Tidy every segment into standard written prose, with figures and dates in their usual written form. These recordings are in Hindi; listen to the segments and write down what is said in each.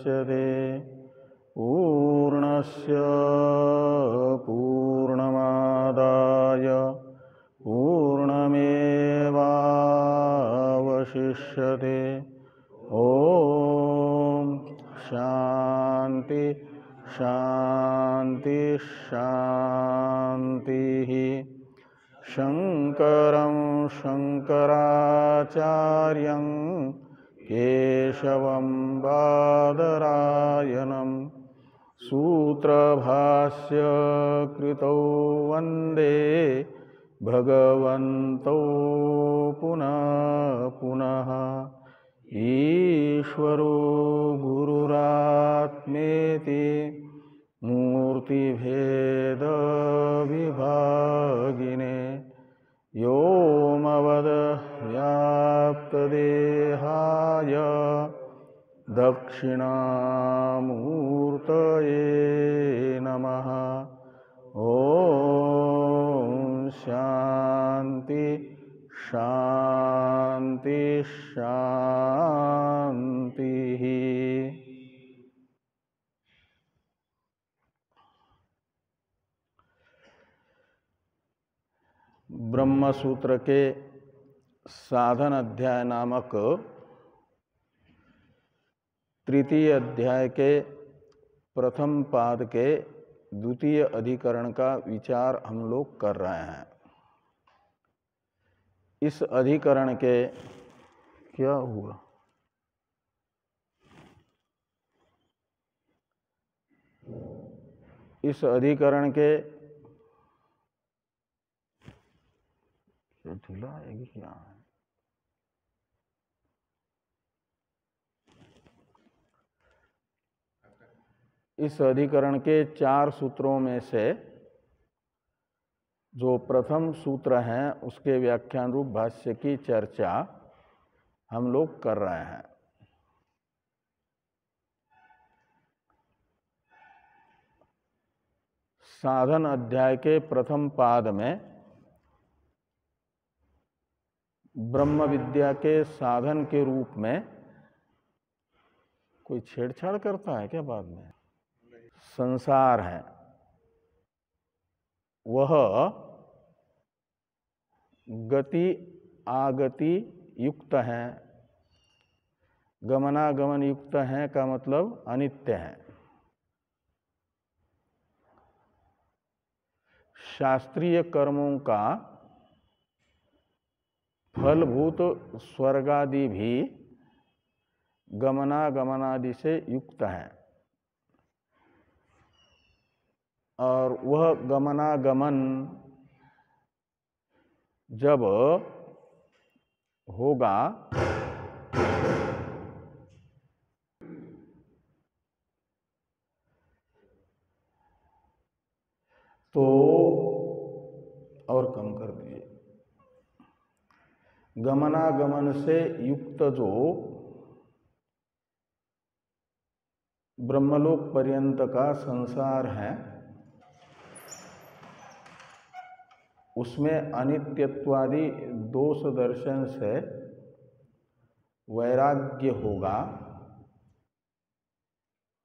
मुदच्यते पूर्णस्य पूर्णमादाय पूर्णमेवावशिष्यते। ओम शांति शांति शांति। शंकरं शंकराचार्यं केशवं बादरायणं सूत्रभाष्य कृतौ वंदे भगवन्तौ पुनः पुनः। ईश्वरो गुरुरात्मेति मूर्तिभेद विभागिने व्योमवद् व्याप्तदेहाय दक्षिणामूर्तये नमः। ओम शांति शांति शांति। ब्रह्म सूत्र के साधन अध्याय नामक तृतीय अध्याय के प्रथम पाद के द्वितीय अधिकरण का विचार हम लोग कर रहे हैं। इस अधिकरण के क्या हुआ? इस अधिकरण के ढीला है कि क्या है? इस अधिकरण के 4 सूत्रों में से जो प्रथम सूत्र है उसके व्याख्यान रूप भाष्य की चर्चा हम लोग कर रहे हैं। साधन अध्याय के प्रथम पाद में ब्रह्म विद्या के साधन के रूप में कोई छेड़छाड़ करता है क्या? बाद में संसार है वह गति आगति युक्त है, गमनागमन युक्त है का मतलब अनित्य है। शास्त्रीय कर्मों का फलभूत स्वर्गादि भी गमनागमनादि से युक्त है और वह गमनागमन जब होगा तो और कम कर दीजिए। गमनागमन से युक्त जो ब्रह्मलोक पर्यंत का संसार है उसमें अनित्यत्वादि दोष दर्शन से वैराग्य होगा।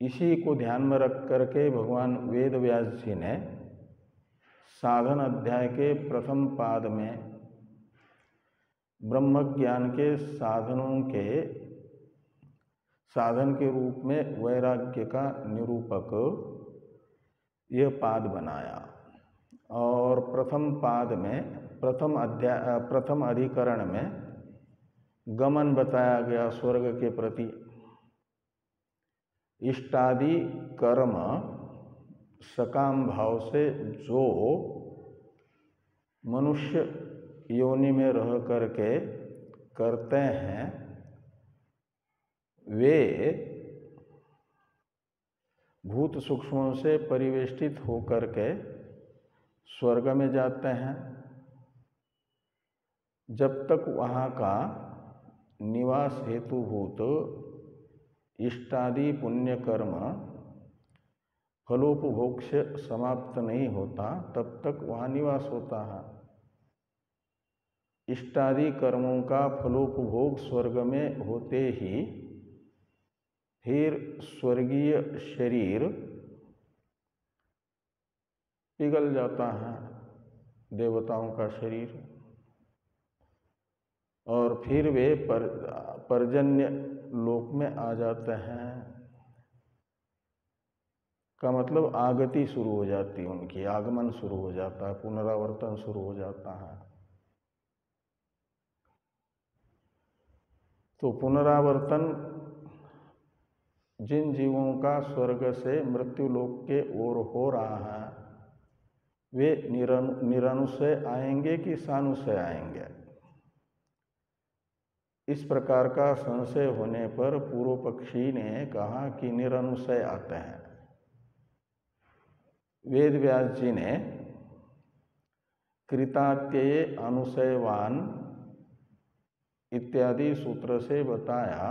इसी को ध्यान में रख करके भगवान वेद व्यास जी ने साधन अध्याय के प्रथम पाद में ब्रह्म ज्ञान के साधन के रूप में वैराग्य का निरूपक यह पाद बनाया। और प्रथम पाद में प्रथम अधिकरण में गमन बताया गया स्वर्ग के प्रति। इष्टादि कर्म सकाम भाव से जो मनुष्य योनि में रह करके करते हैं वे भूत सूक्ष्मों से परिवेष्टित होकर के स्वर्ग में जाते हैं। जब तक वहाँ का निवास हेतुभूत इष्टादि पुण्य कर्म फलोपभोग से समाप्त नहीं होता तब तक वहाँ निवास होता है। इष्टादि कर्मों का फलोपभोग स्वर्ग में होते ही फिर स्वर्गीय शरीर पिघल जाता है, देवताओं का शरीर, और फिर वे पर्जन्य लोक में आ जाते हैं। का मतलब आगति शुरू हो जाती है, उनकी आगमन शुरू हो जाता है, पुनरावर्तन शुरू हो जाता है। तो पुनरावर्तन जिन जीवों का स्वर्ग से मृत्यु लोक के ओर हो रहा है, वे निरनुशय आएंगे कि सानुशय आएंगे? इस प्रकार का संशय होने पर पूर्व पक्षी ने कहा कि निरनुशय आते हैं। वेद व्यास जी ने कृतात्यये अनुशयवान इत्यादि सूत्र से बताया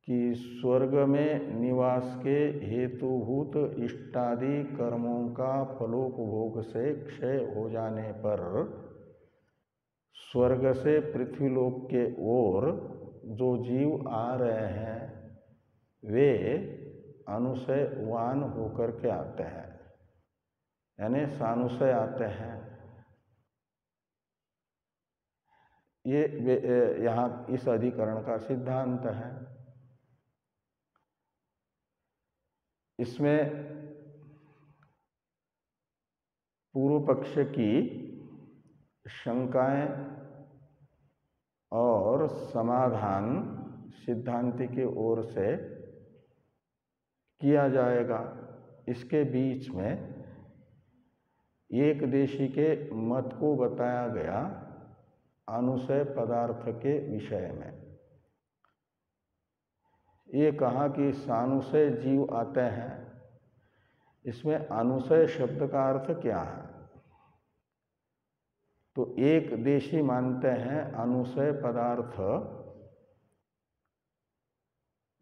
कि स्वर्ग में निवास के हेतुभूत इष्टादि कर्मों का फलोपभोग से क्षय हो जाने पर स्वर्ग से पृथ्वीलोक के ओर जो जीव आ रहे हैं वे अनुशयवान होकर के आते हैं, यानी सानुशय आते हैं। ये यहाँ इस अधिकरण का सिद्धांत है। इसमें पूर्व पक्ष की शंकाएं और समाधान सिद्धांति की ओर से किया जाएगा। इसके बीच में एक देशी के मत को बताया गया अनुशय पदार्थ के विषय में। ये कहा कि सानुशय जीव आते हैं। इसमें अनुशय शब्द का अर्थ क्या है? तो एक देशी मानते हैं अनुशय पदार्थ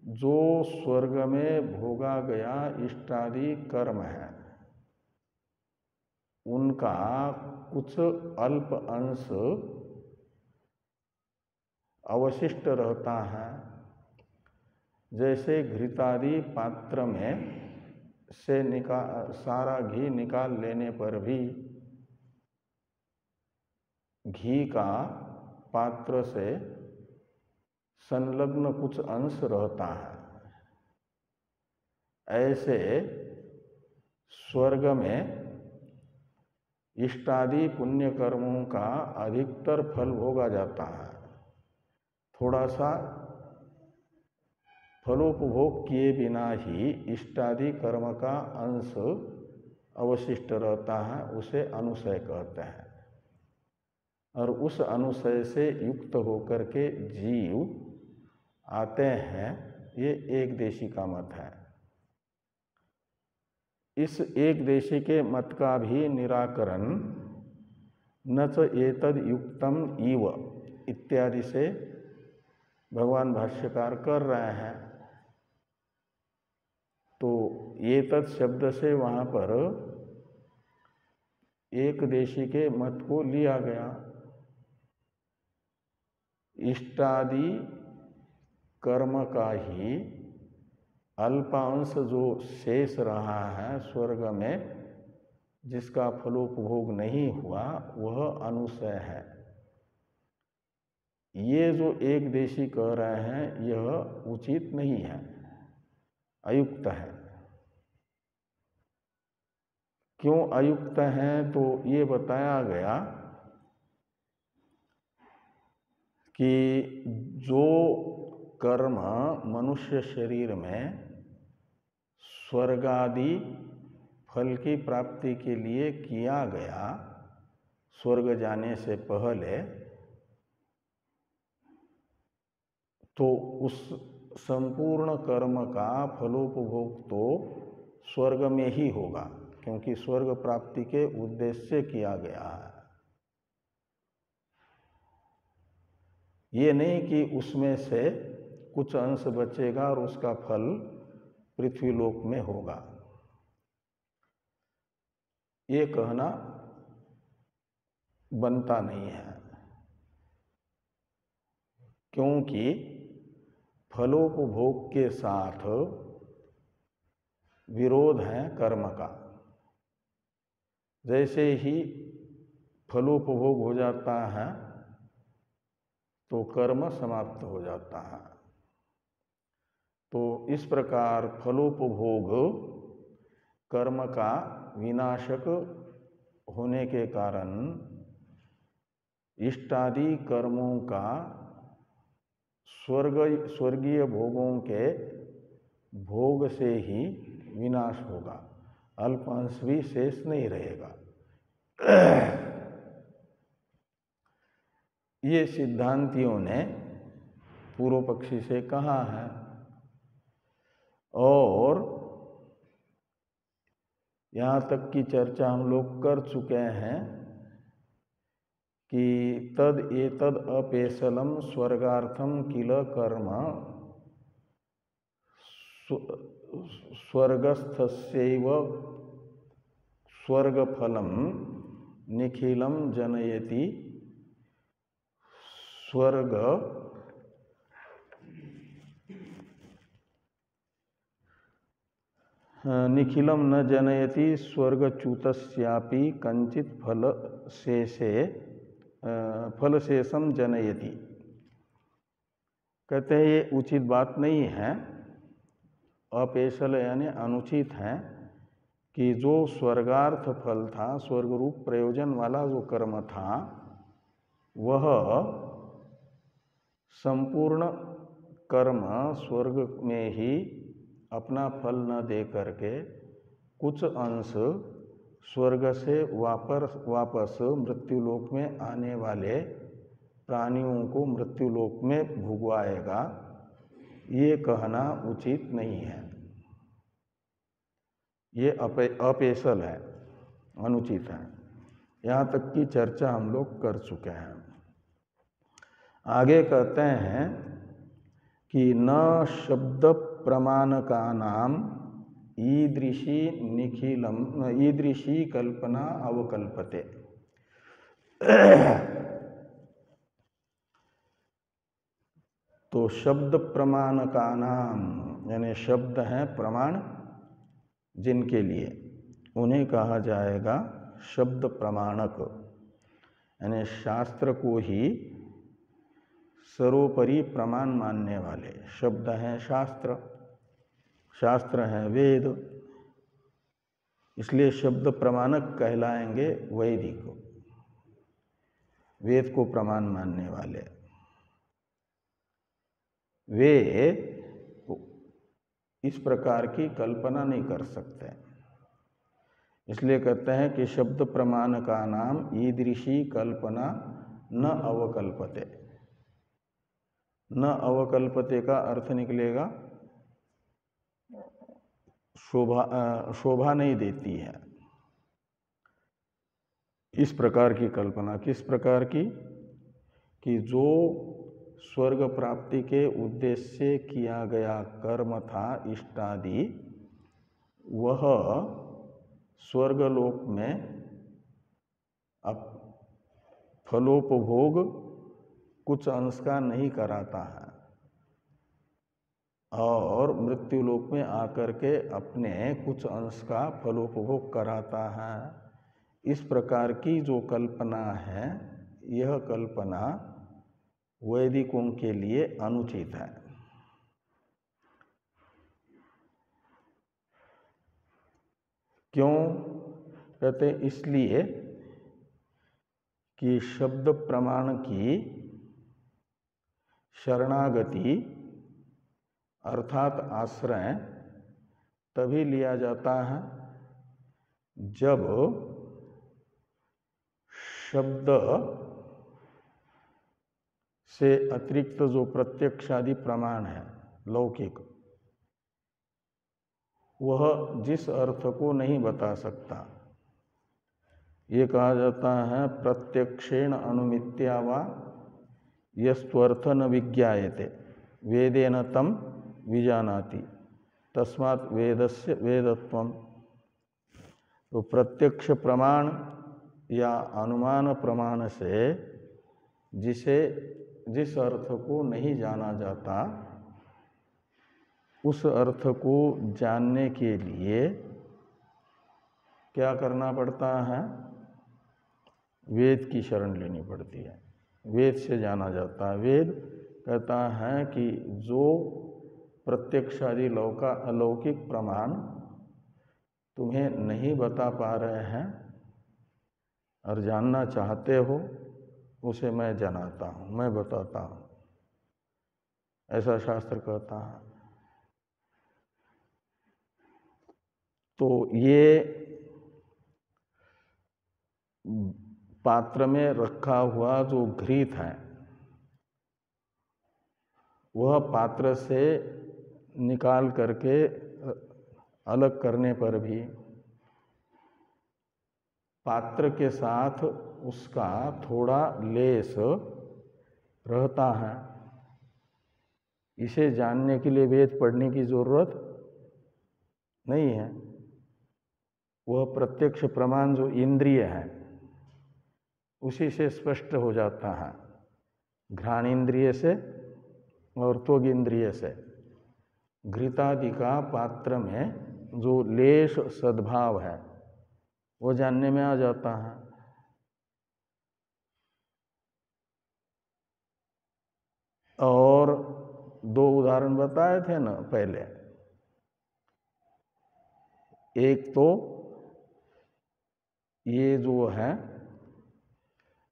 जो स्वर्ग में भोगा गया इष्टादि कर्म है, उनका कुछ अल्प अंश अवशिष्ट रहता है। जैसे घृतादि पात्र में से सारा घी निकाल लेने पर भी घी का पात्र से संलग्न कुछ अंश रहता है। ऐसे स्वर्ग में इष्टादि पुण्य कर्मों का अधिकतर फल भोगा जाता है। थोड़ा सा फलोपभोग किए बिना ही इष्टादि कर्म का अंश अवशिष्ट रहता है, उसे अनुशय कहते हैं। और उस अनुशय से युक्त होकर के जीव आते हैं, ये एक देशी का मत है। इस एक देशी के मत का भी निराकरण न च एतद युक्तम इव इत्यादि से भगवान भाष्यकार कर रहे हैं। तो एतद शब्द से वहाँ पर एक देशी के मत को लिया गया। इष्टादि कर्म का ही अल्पांश जो शेष रहा है स्वर्ग में, जिसका फलोपभोग नहीं हुआ, वह अनुशय है। ये जो एक देशी कह रहे हैं यह उचित नहीं है, अयुक्त है। क्यों अयुक्त है? तो ये बताया गया कि जो कर्म मनुष्य शरीर में स्वर्गादि फल की प्राप्ति के लिए किया गया स्वर्ग जाने से पहले, तो उस संपूर्ण कर्म का फलोपभोग तो स्वर्ग में ही होगा, क्योंकि स्वर्ग प्राप्ति के उद्देश्य से किया गया है। ये नहीं कि उसमें से कुछ अंश बचेगा और उसका फल पृथ्वीलोक में होगा। ये कहना बनता नहीं है, क्योंकि फलोपभोग के साथ विरोध है कर्म का। जैसे ही फलोपभोग हो जाता है तो कर्म समाप्त हो जाता है। तो इस प्रकार फलोपभोग कर्म का विनाशक होने के कारण इष्टादि कर्मों का स्वर्गीय भोगों के भोग से ही विनाश होगा, अल्प अंश भी शेष नहीं रहेगा। ये सिद्धांतियों ने पूर्व पक्षी से कहा है। और यहाँ तक की चर्चा हम लोग कर चुके हैं कि तद एतद अपेशलम स्वर्गार्थम किल कर्म स्वर्गस्थस्यैव स्वर्गफलम निखिलम जनयति स्वर्ग निखिलम न जनयति स्वर्गच्युतस्यापि कंचित फलशेषम जनयति। कहते हैं ये उचित बात नहीं है, अपेशल यानी अनुचित है कि जो स्वर्गार्थ फल था, स्वर्ग रूप प्रयोजन वाला जो कर्म था, वह संपूर्ण कर्म स्वर्ग में ही अपना फल न दे करके कुछ अंश स्वर्ग से वापस मृत्युलोक में आने वाले प्राणियों को मृत्युलोक में भुगवाएगा, ये कहना उचित नहीं है। ये अपेशल है, अनुचित है। यहाँ तक की चर्चा हम लोग कर चुके हैं। आगे कहते हैं कि न शब्द प्रमाण का नाम ईदृशी कल्पना अवकल्पते। तो शब्द प्रमाण का नाम यानी शब्द है प्रमाण जिनके लिए, उन्हें कहा जाएगा शब्द प्रमाणक। यानी शास्त्र को ही सर्वोपरि प्रमाण मानने वाले। शब्द हैं शास्त्र, शास्त्र हैं वेद, इसलिए शब्द प्रमाणक कहलाएंगे वैदिक, वेद को प्रमाण मानने वाले। वे इस प्रकार की कल्पना नहीं कर सकते, इसलिए कहते हैं कि शब्द प्रमाण का नाम ईदृशी कल्पना न अवकल्पते। न अवकल्पते का अर्थ निकलेगा शोभा नहीं देती है। इस प्रकार की कल्पना, किस प्रकार की? कि जो स्वर्ग प्राप्ति के उद्देश्य से किया गया कर्म था इष्टादि, वह स्वर्गलोक में अब फलोपभोग कुछ अंश का नहीं कराता है और मृत्युलोक में आकर के अपने कुछ अंश का फलोपभोग कराता है। इस प्रकार की जो कल्पना है, यह कल्पना वैदिकों के लिए अनुचित है। क्यों कहते? इसलिए कि शब्द प्रमाण की शरणागति अर्थात आश्रय तभी लिया जाता है जब शब्द से अतिरिक्त जो प्रत्यक्षादि प्रमाण है लौकिक, वह जिस अर्थ को नहीं बता सकता, ये कहा जाता है प्रत्यक्षेण अनुमित्या वा यस्त्वर्थ न विज्ञायते वेदेन तम विजानाति तस्मात् वेदस्य वेदत्वम्। तो प्रत्यक्ष प्रमाण या अनुमान प्रमाण से जिस अर्थ को नहीं जाना जाता, उस अर्थ को जानने के लिए क्या करना पड़ता है? वेद की शरण लेनी पड़ती है। वेद से जाना जाता है। वेद कहता है कि जो प्रत्यक्षादि अलौकिक प्रमाण तुम्हें नहीं बता पा रहे हैं और जानना चाहते हो, उसे मैं जनाता हूँ, मैं बताता हूँ, ऐसा शास्त्र कहता है। तो ये पात्र में रखा हुआ जो घृत है, वह पात्र से निकाल करके अलग करने पर भी पात्र के साथ उसका थोड़ा लेस रहता है। इसे जानने के लिए वेद पढ़ने की जरूरत नहीं है। वह प्रत्यक्ष प्रमाण जो इंद्रिय है उसी से स्पष्ट हो जाता है, घ्राण इंद्रिय से और त्वग इंद्रिय से। घृतादि का पात्र में जो लेश सद्भाव है वो जानने में आ जाता है। और दो उदाहरण बताए थे ना पहले, एक तो ये जो है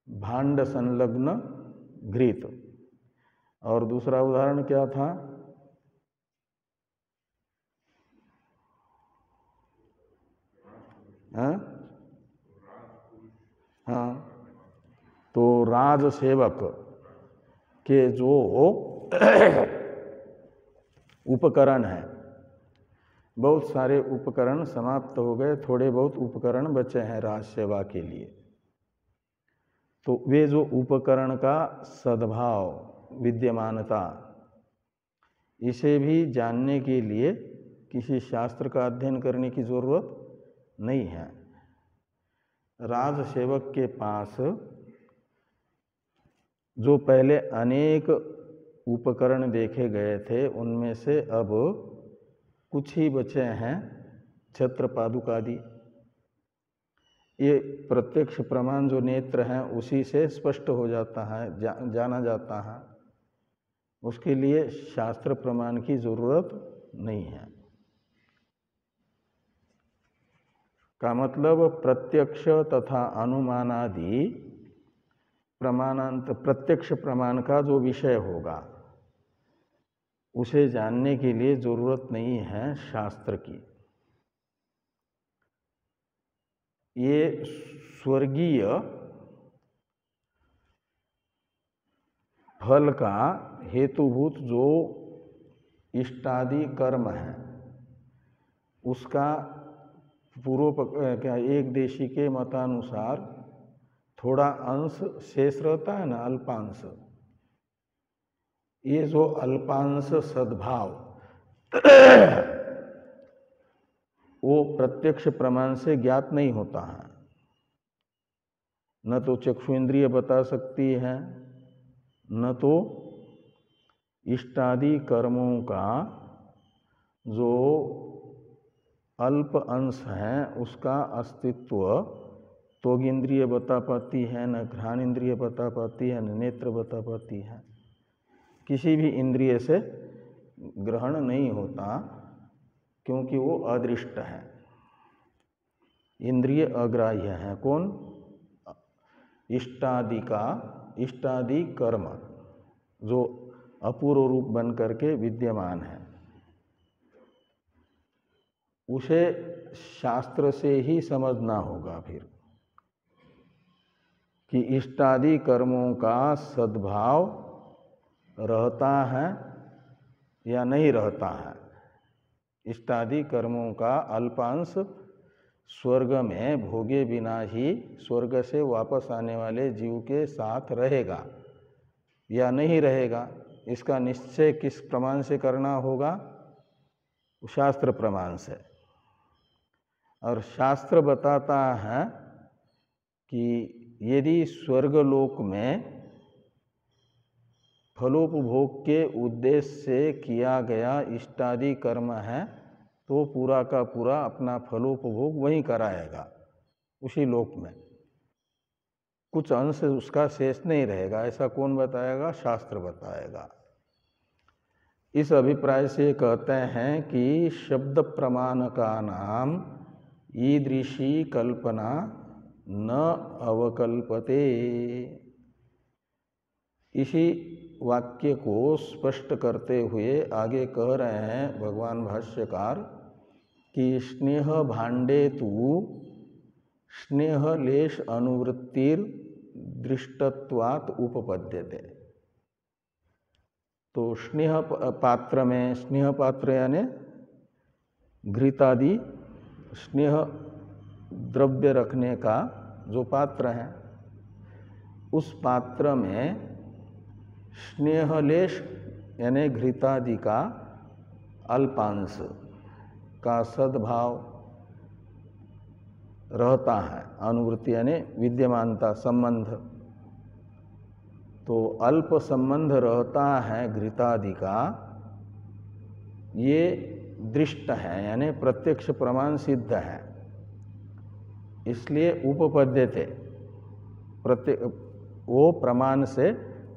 भांड संलग्न घृत, और दूसरा उदाहरण क्या था? हाँ, तो राज सेवक के जो उपकरण हैं, बहुत सारे उपकरण समाप्त हो गए, थोड़े बहुत उपकरण बचे हैं राज सेवा के लिए। तो वे जो उपकरण का सद्भाव, विद्यमानता, इसे भी जानने के लिए किसी शास्त्र का अध्ययन करने की जरूरत नहीं है। राज सेवक के पास जो पहले अनेक उपकरण देखे गए थे, उनमें से अब कुछ ही बचे हैं, छत्र पादुकादि। ये प्रत्यक्ष प्रमाण जो नेत्र हैं उसी से स्पष्ट हो जाता है, जाना जाता है। उसके लिए शास्त्र प्रमाण की जरूरत नहीं है। का मतलब प्रत्यक्ष तथा अनुमानादि प्रमाणांत प्रत्यक्ष प्रमाण का जो विषय होगा उसे जानने के लिए जरूरत नहीं है शास्त्र की। ये स्वर्गीय फल का हेतुभूत जो इष्टादि कर्म है, उसका एक देशी के मतानुसार थोड़ा अंश शेष रहता है ना, अल्पांश। ये जो अल्पांश सद्भाव वो प्रत्यक्ष प्रमाण से ज्ञात नहीं होता है। न तो चक्षु इंद्रिय बता सकती है, न तो इष्टादि कर्मों का जो अल्प अंश है उसका अस्तित्व त्वग इंद्रिय बता पाती है, न घ्राण इंद्रिय बता पाती है, न नेत्र बता पाती है। किसी भी इंद्रिय से ग्रहण नहीं होता क्योंकि वो अदृष्ट है, इंद्रिय अग्राह्य है। कौन? इष्टादि कर्म जो अपूर्व रूप बन करके विद्यमान है, उसे शास्त्र से ही समझना होगा फिर कि इष्टादि कर्मों का सद्भाव रहता है या नहीं रहता है। इष्टादि कर्मों का अल्पांश स्वर्ग में भोगे बिना ही स्वर्ग से वापस आने वाले जीव के साथ रहेगा या नहीं रहेगा, इसका निश्चय किस प्रमाण से करना होगा? शास्त्र प्रमाण से। और शास्त्र बताता है कि यदि स्वर्गलोक में फलोपभोग के उद्देश्य से किया गया इष्टादि कर्म है तो पूरा का पूरा अपना फलोपभोग वहीं कराएगा, उसी लोक में। कुछ अंश उसका शेष नहीं रहेगा। ऐसा कौन बताएगा? शास्त्र बताएगा। इस अभिप्राय से कहते हैं कि शब्द प्रमाण का नाम ईदृशी कल्पना न अवकल्पते। इसी वाक्य को स्पष्ट करते हुए आगे कह रहे हैं भगवान भाष्यकार कि स्नेह भाण्डे तु स्नेह लेश अनुवृत्तिर दृष्टत्वात् उपपद्यते। तो स्नेह पात्र में, स्नेह पात्र यानी घृतादि स्नेह द्रव्य रखने का जो पात्र है, उस पात्र में स्नेहलेश यानी घृतादि का अल्पांश का सद्भाव रहता है। अनुवृत्ति यानी विद्यमानता, संबंध। तो अल्प संबंध रहता है घृतादि का, ये दृष्ट है यानी प्रत्यक्ष प्रमाण सिद्ध है। इसलिए उपपद्यते, वो प्रमाण से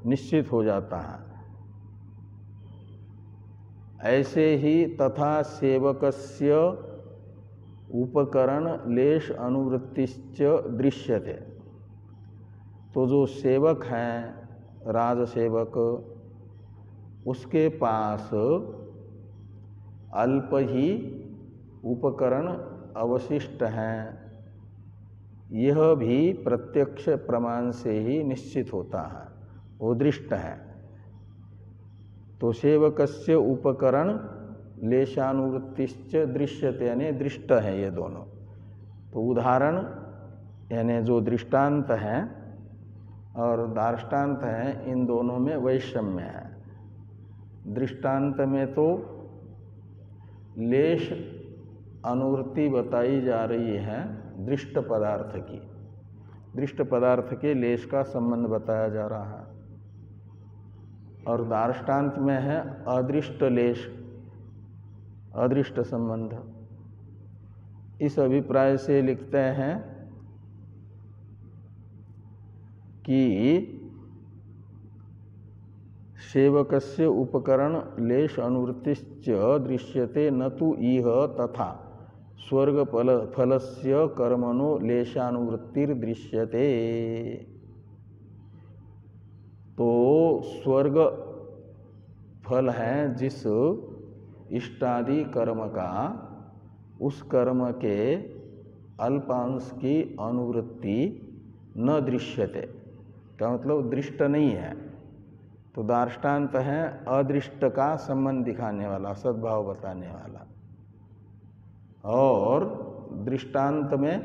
निश्चित हो जाता है। ऐसे ही तथा सेवकस्य उपकरण लेश अनुवृत्तिश्च दृश्यते। तो जो सेवक हैं, राजसेवक, उसके पास अल्प ही उपकरण अवशिष्ट हैं, यह भी प्रत्यक्ष प्रमाण से ही निश्चित होता है, वो दृष्ट है। तो सेवकस्य उपकरण लेशानुवृत्तिश्च दृश्यते यानी दृष्ट है ये दोनों। तो उदाहरण यानी जो दृष्टांत है और दार्ष्टान्त है, इन दोनों में वैषम्य है। दृष्टांत में तो लेश अनुवृत्ति बताई जा रही है दृष्ट पदार्थ की, दृष्ट पदार्थ के लेश का संबंध बताया जा रहा है। और दार्ष्टान्त में है अदृष्ट लेश, अदृष्ट संबंध। इस अभिप्राय से लिखते हैं कि सेवकस्य उपकरण लेश अनुवृत्तिश्च दृश्यते न तु इह तथा स्वर्ग फलस्य कर्मणो लेशानुवृत्तिर दृश्यते। तो स्वर्ग फल है जिस इष्टादि कर्म का, उस कर्म के अल्पांश की अनुवृत्ति न दृश्यते का मतलब दृष्ट नहीं है। तो दार्ष्टान्त है अदृष्ट का संबंध दिखाने वाला, सद्भाव बताने वाला। और दृष्टांत में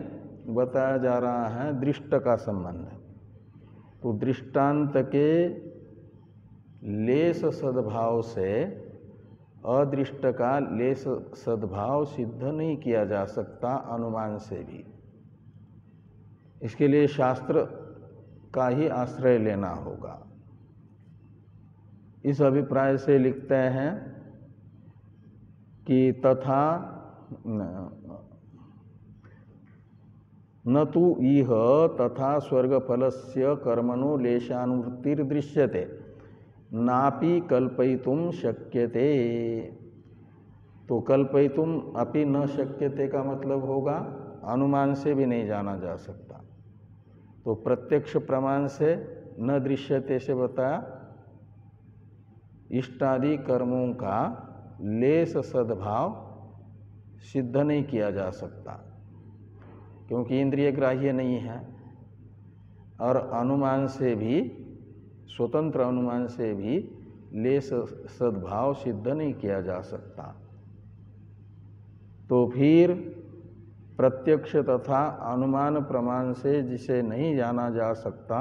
बताया जा रहा है दृष्ट का संबंध। तो दृष्टांत के लेश सद्भाव से अदृष्ट का लेश सद्भाव सिद्ध नहीं किया जा सकता अनुमान से भी। इसके लिए शास्त्र का ही आश्रय लेना होगा। इस अभिप्राय से लिखते हैं कि तथा न तु इह तथा स्वर्गफलस्य कर्मणो लेशानुवृत्तिर दृश्यते नापि कल्पयितुम शक्यते। तो कल्पयितुम अपि न शक्यते का मतलब होगा अनुमान से भी नहीं जाना जा सकता। तो प्रत्यक्ष प्रमाण से न दृश्यते से बताया इष्टादि कर्मों का लेश सद्भाव सिद्ध नहीं किया जा सकता, क्योंकि इंद्रिय ग्राह्य नहीं है। और अनुमान से भी, स्वतंत्र अनुमान से भी लेश सद्भाव सिद्ध नहीं किया जा सकता। तो फिर प्रत्यक्ष तथा अनुमान प्रमाण से जिसे नहीं जाना जा सकता,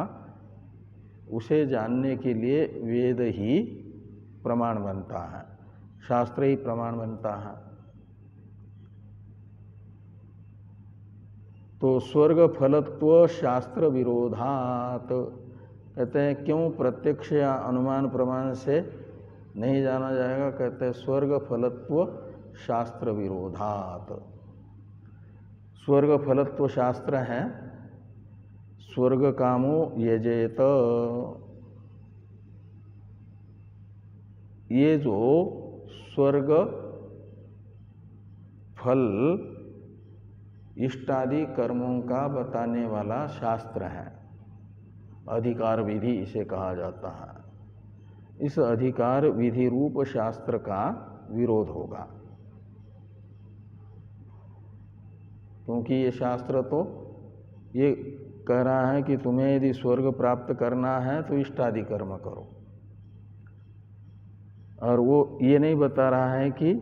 उसे जानने के लिए वेद ही प्रमाण बनता है, शास्त्र ही प्रमाण बनता है। तो स्वर्ग फलत्व शास्त्र विरोधात कहते हैं क्यों प्रत्यक्ष या अनुमान प्रमाण से नहीं जाना जाएगा? कहते हैं स्वर्ग फलत्व शास्त्र विरोधात। स्वर्ग फलत्व शास्त्र है स्वर्ग कामो यजेत, ये जो स्वर्ग फल इष्टादि कर्मों का बताने वाला शास्त्र है, अधिकार विधि इसे कहा जाता है। इस अधिकार विधि रूप शास्त्र का विरोध होगा, क्योंकि ये शास्त्र तो ये कह रहा है कि तुम्हें यदि स्वर्ग प्राप्त करना है तो इष्टादि कर्म करो, और वो ये नहीं बता रहा है कि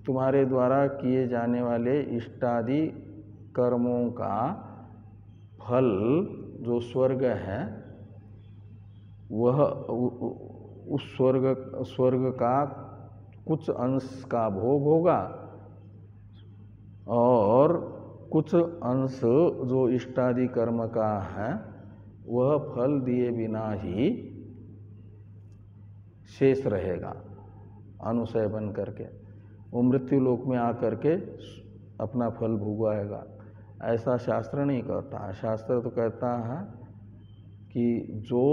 तुम्हारे द्वारा किए जाने वाले इष्टादि कर्मों का फल जो स्वर्ग है वह उस स्वर्ग का कुछ अंश का भोग होगा और कुछ अंश जो इष्टादि कर्म का है वह फल दिए बिना ही शेष रहेगा अनुशय बन करके, वो मृत्यु लोक में आकर के अपना फल भोगाएगा। ऐसा शास्त्र नहीं कहता है। शास्त्र तो कहता है कि जो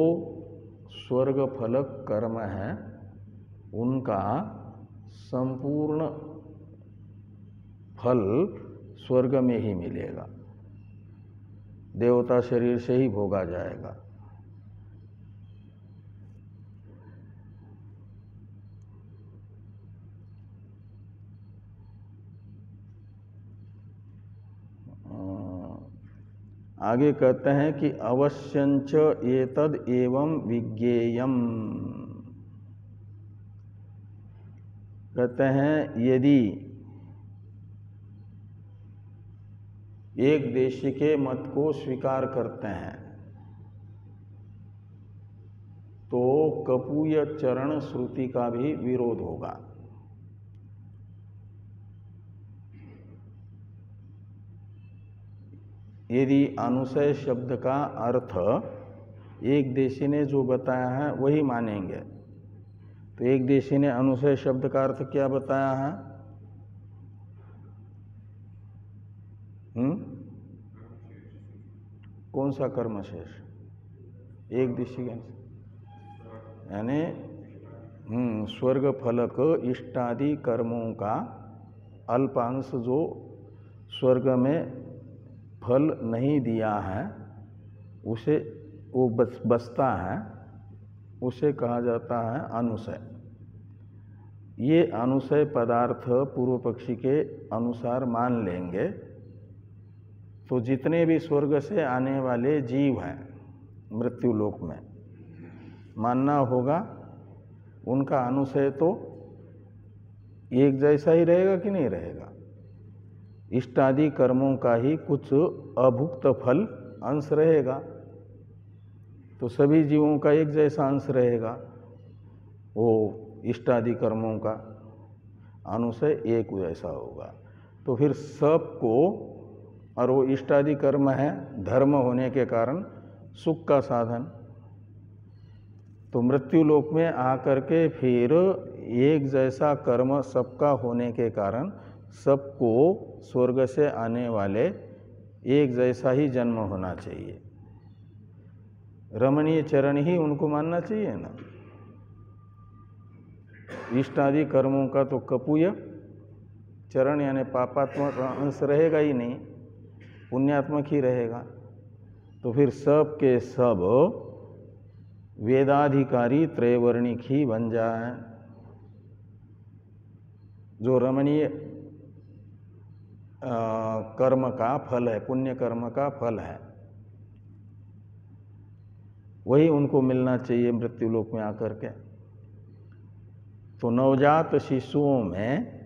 स्वर्ग फलक कर्म है उनका संपूर्ण फल स्वर्ग में ही मिलेगा, देवता शरीर से ही भोगा जाएगा। आगे कहते हैं कि अवश्यंच एतद एवं विज्ञेयम्, कहते हैं यदि एक देशी के मत को स्वीकार करते हैं तो कपूय चरण श्रुति का भी विरोध होगा। यदि अनुशय शब्द का अर्थ एक देशी ने जो बताया है वही मानेंगे, तो एक देशी ने अनुशय शब्द का अर्थ क्या बताया है? कौन सा कर्म शेष? एक देशी यानी स्वर्ग फलक इष्टादि कर्मों का अल्पांश जो स्वर्ग में फल नहीं दिया है उसे वो बचता है, उसे कहा जाता है अनुशय। ये अनुशय पदार्थ पूर्व पक्षी के अनुसार मान लेंगे तो जितने भी स्वर्ग से आने वाले जीव हैं मृत्यु लोक में, मानना होगा उनका अनुशय तो एक जैसा ही रहेगा कि नहीं रहेगा? इष्टादि कर्मों का ही कुछ अभुक्त फल अंश रहेगा, तो सभी जीवों का एक जैसा अंश रहेगा, वो इष्टादि कर्मों का अनुशय एक जैसा होगा। तो फिर सबको, और वो इष्टादि कर्म है धर्म होने के कारण सुख का साधन, तो मृत्यु लोक में आकर के फिर एक जैसा कर्म सबका होने के कारण सबको स्वर्ग से आने वाले एक जैसा ही जन्म होना चाहिए, रमणीय चरण ही उनको मानना चाहिए ना। इष्टादि कर्मों का तो कपूय चरण यानी पापात्मक अंश रहेगा ही नहीं, पुण्यात्मक ही रहेगा। तो फिर सब के सब वेदाधिकारी त्रैवर्णिक ही बन जाए। जो रमणीय कर्म का फल है, पुण्य कर्म का फल है, वही उनको मिलना चाहिए मृत्यु लोक में आकर के। तो नवजात शिशुओं में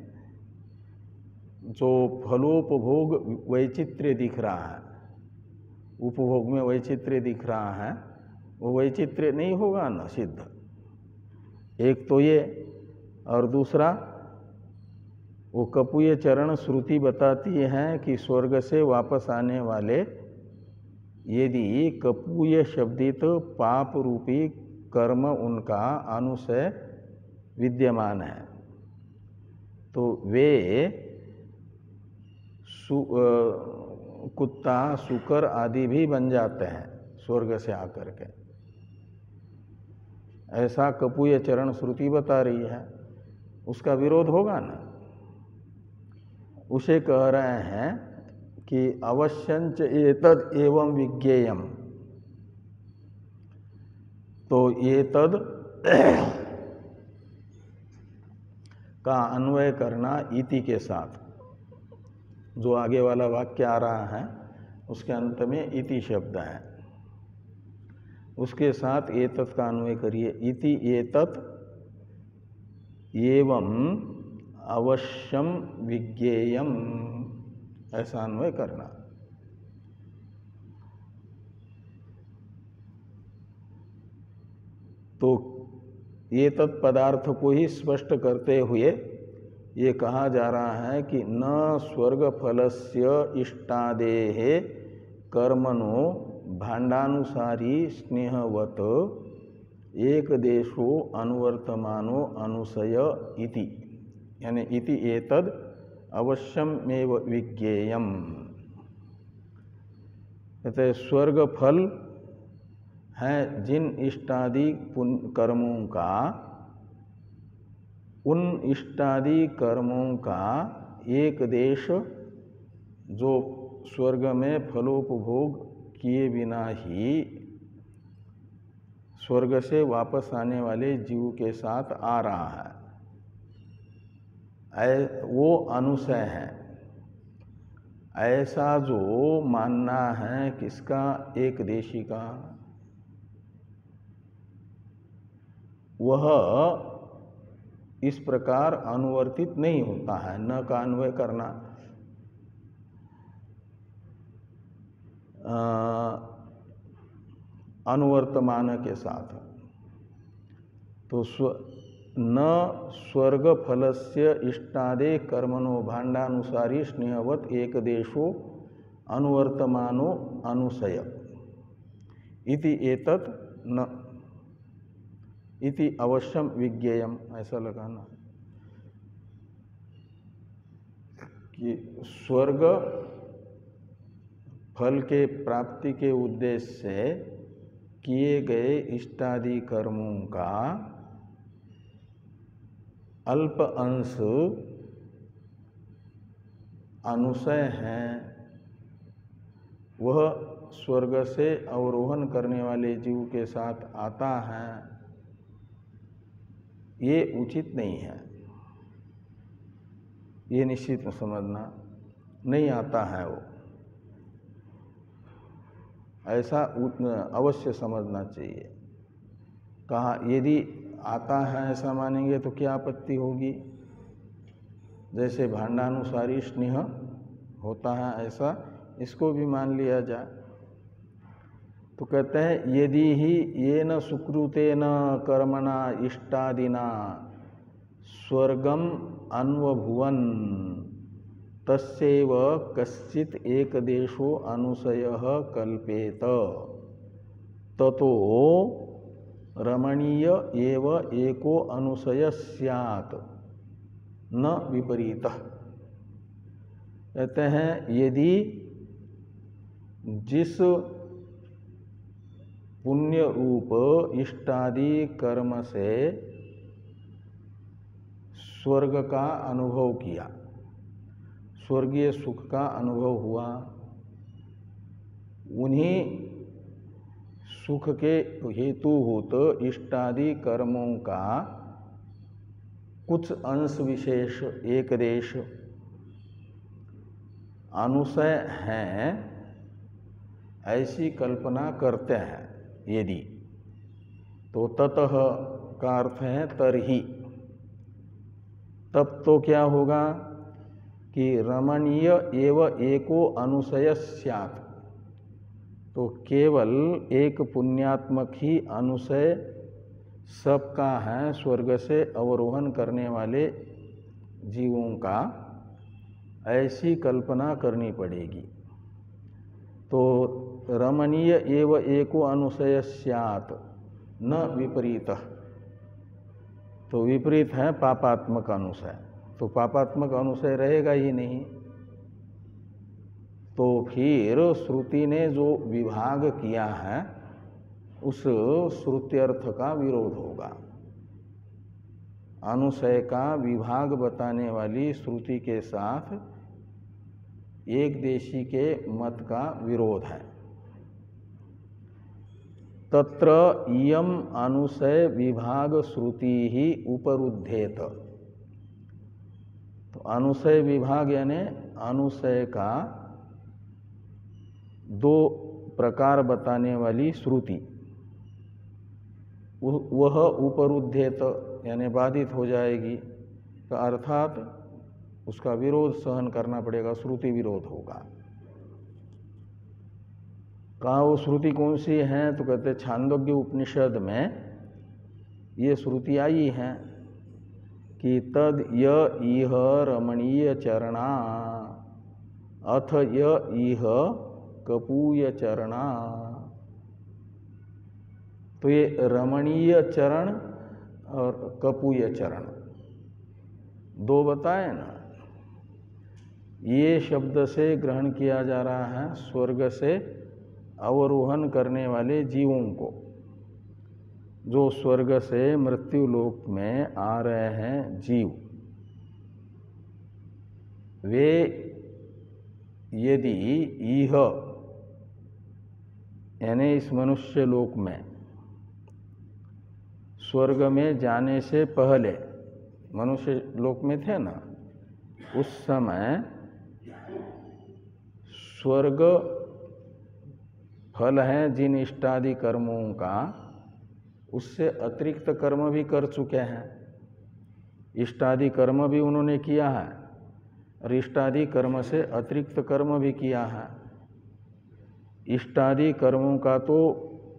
जो फलोपभोग वैचित्र्य दिख रहा है, उपभोग में वैचित्र्य दिख रहा है, वो वैचित्र्य नहीं होगा ना सिद्ध। एक तो ये, और दूसरा वो कपूय चरण श्रुति बताती है कि स्वर्ग से वापस आने वाले यदि कपूय शब्दित पाप रूपी कर्म उनका अनुशय विद्यमान है तो वे कुत्ता शुकर आदि भी बन जाते हैं स्वर्ग से आकर के। ऐसा कपूय चरण श्रुति बता रही है, उसका विरोध होगा ना। उसे कह रहे हैं कि अवश्यंच एतद एवं विज्ञेयम, तो एतद का अन्वय करना इति के साथ, जो आगे वाला वाक्य आ रहा है उसके अंत में इति शब्द है, उसके साथ एतत् का अन्वय करिए। इति एतत् एवं अवश्यम विज्ञेयम, ऐसा अन्वय करना। तो एतत् पदार्थ को ही स्पष्ट करते हुए ये कहा जा रहा है कि न स्वर्ग फलस्य इष्टादेः कर्मणो भाण्डानुसारी स्नेहवत एक देशो अनुवर्तमानो अनुशय इति, यानी इति एतद अवश्यमेव विज्ञेयम। कहते स्वर्ग फल है जिन इष्टादि कर्मों का, उन इष्टादि कर्मों का एक देश जो स्वर्ग में फलोपभोग किए बिना ही स्वर्ग से वापस आने वाले जीव के साथ आ रहा है, वो अनुशय है। ऐसा जो मानना है किसका, एक देशी का, वह इस प्रकार अनुवर्तित नहीं होता है। न का अन्वय करना, अनुवर्तमान के साथ। तो न स्वर्ग फलस्य इष्टादे कर्मणो भाण्डानुसारी स्नेहवत एक देशो अनुवर्तमानो अनुशय इति एतत् न इति अवश्यम विज्ञेयम, ऐसा लगाना कि स्वर्ग फल के प्राप्ति के उद्देश्य से किए गए इष्टादि कर्मों का अल्प अंश अनुशय है, वह स्वर्ग से अवरोहण करने वाले जीव के साथ आता है, ये उचित नहीं है। ये निश्चित समझना, नहीं आता है वो, ऐसा अवश्य समझना चाहिए। कहा यदि आता है ऐसा मानेंगे तो क्या आपत्ति होगी, जैसे भाण्डानुसारी स्नेह होता है ऐसा इसको भी मान लिया जाए। तो कहते हैं यदि ही येन सुकृतेन कर्मणा इष्टादिना स्वर्गम अन्वभुवन तस्यैव कश्चित् एक देशो अनुशयः कल्पेत ततो रमणीय एव एको अनुशय स्यात् न विपरीतः। कहते हैं यदि जिस पुण्य रूप इष्टादि कर्म से स्वर्ग का अनुभव किया, स्वर्गीय सुख का अनुभव हुआ, उन्हीं सुख के हेतुभूत इष्टादि कर्मों का कुछ अंश विशेष एक देश अनुशय हैं, ऐसी कल्पना करते हैं यदि, तो ततः का अर्थ है तरही, तब तो क्या होगा कि रमणीय एव एको अनुशय स्यात्, तो केवल एक पुण्यात्मक ही अनुशय सबका है स्वर्ग से अवरोहण करने वाले जीवों का, ऐसी कल्पना करनी पड़ेगी। तो रमणीय एव एको अनुशय स्यात् न विपरीत, तो विपरीत है पापात्मक अनुशय, तो पापात्मक अनुशय रहेगा ही नहीं। तो फिर श्रुति ने जो विभाग किया है उस श्रुत्यर्थ का विरोध होगा। अनुशय का विभाग बताने वाली श्रुति के साथ एक देशी के मत का विरोध है। तत्र इयम अनुशय विभाग श्रुति ही उपरुद्धेत, तो अनुशय विभाग यानी अनुशय का दो प्रकार बताने वाली श्रुति वह उपरुद्धेत यानी बाधित हो जाएगी, तो अर्थात उसका विरोध सहन करना पड़ेगा, श्रुति विरोध होगा। कहाँ वो श्रुति कौन सी है, तो कहते छांदोग्य उपनिषद में ये श्रुति आई है कि तद य इह रमणीय चरणा अथ य इह कपूय चरणा। तो ये रमणीय चरण और कपूय चरण दो बताए ना, ये शब्द से ग्रहण किया जा रहा है स्वर्ग से अवरोहण करने वाले जीवों को, जो स्वर्ग से मृत्यु लोक में आ रहे हैं जीव। वे यदि इह यानी इस मनुष्य लोक में स्वर्ग में जाने से पहले मनुष्य लोक में थे ना, उस समय स्वर्ग फल है जिन इष्टादि कर्मों का, उससे अतिरिक्त कर्म भी कर चुके हैं। इष्टादि कर्म भी उन्होंने किया है और इष्टादि कर्म से अतिरिक्त कर्म भी किया है। इष्टादि कर्मों का तो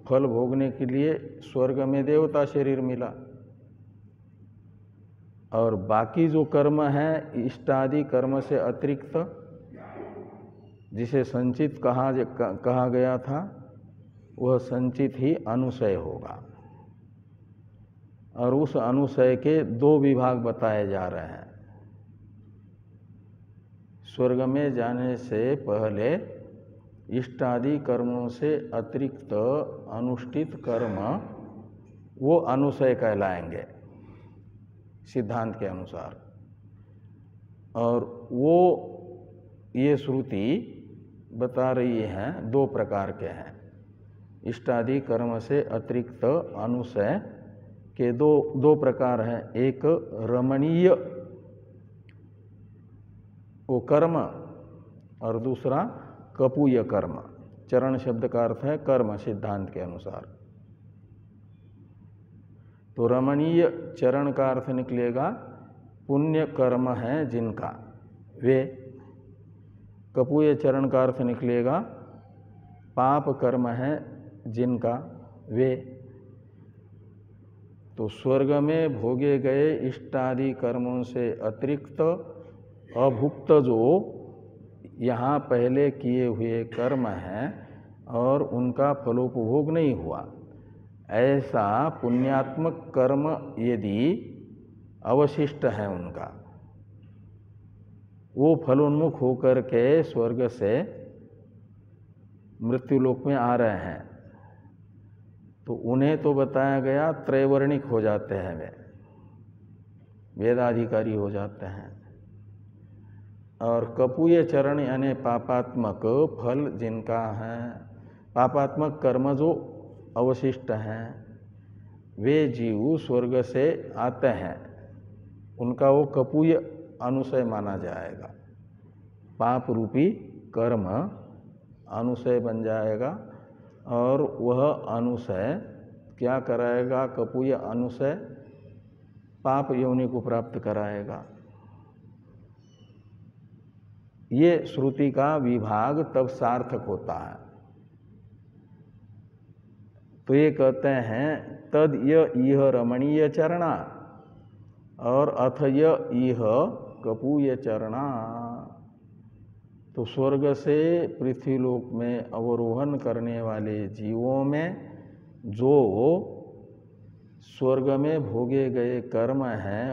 फल भोगने के लिए स्वर्ग में देवता शरीर मिला, और बाकी जो कर्म है इष्टादि कर्म से अतिरिक्त, जिसे संचित कहा गया था, वह संचित ही अनुशय होगा। और उस अनुशय के दो विभाग बताए जा रहे हैं। स्वर्ग में जाने से पहले इष्टादि कर्मों से अतिरिक्त अनुष्ठित कर्म वो अनुशय कहलाएंगे सिद्धांत के अनुसार। और वो ये श्रुति बता रही है दो प्रकार के हैं। इष्टादि कर्म से अतिरिक्त अनुशय के दो प्रकार हैं। एक रमणीय वो कर्म और दूसरा कपूय कर्म। चरण शब्द का अर्थ है कर्म सिद्धांत के अनुसार। तो रमणीय चरण का अर्थ निकलेगा पुण्य कर्म है जिनका वे। कपूय चरण का अर्थ निकलेगा पाप कर्म है जिनका वे। तो स्वर्ग में भोगे गए इष्टादि कर्मों से अतिरिक्त अभुक्त जो यहाँ पहले किए हुए कर्म हैं और उनका फलोपभोग नहीं हुआ, ऐसा पुण्यात्मक कर्म यदि अवशिष्ट है उनका, वो फलोन्मुख होकर के स्वर्ग से मृत्युलोक में आ रहे हैं, तो उन्हें तो बताया गया त्रैवर्णिक हो जाते हैं, वे वेदाधिकारी हो जाते हैं। और कपूय चरण यानी पापात्मक फल जिनका है, पापात्मक कर्म जो अवशिष्ट हैं, वे जीव स्वर्ग से आते हैं, उनका वो कपूय अनुशय माना जाएगा। पाप रूपी कर्म अनुशय बन जाएगा और वह अनुशय क्या कराएगा? कपूय अनुशय पाप योनि को प्राप्त कराएगा। ये श्रुति का विभाग तब सार्थक होता है। तो ये कहते हैं तद इह रमणीय चरणा और अथ इह कपूय चरणा। तो स्वर्ग से पृथ्वीलोक में अवरोहण करने वाले जीवों में जो स्वर्ग में भोगे गए कर्म हैं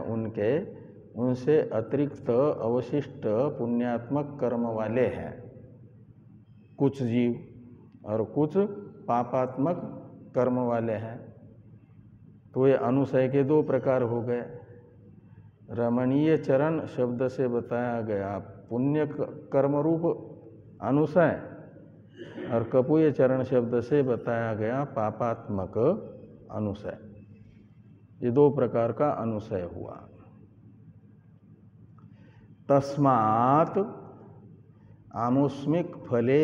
उनसे अतिरिक्त अवशिष्ट पुण्यात्मक कर्म वाले हैं कुछ जीव और कुछ पापात्मक कर्म वाले हैं। तो ये अनुशय के दो प्रकार हो गए। रमणीय चरण शब्द से बताया गया पुण्य कर्म रूप अनुशय और कपूय चरण शब्द से बताया गया पापात्मक अनुशय। ये दो प्रकार का अनुशय हुआ। तस्मात् आमुष्मिक फले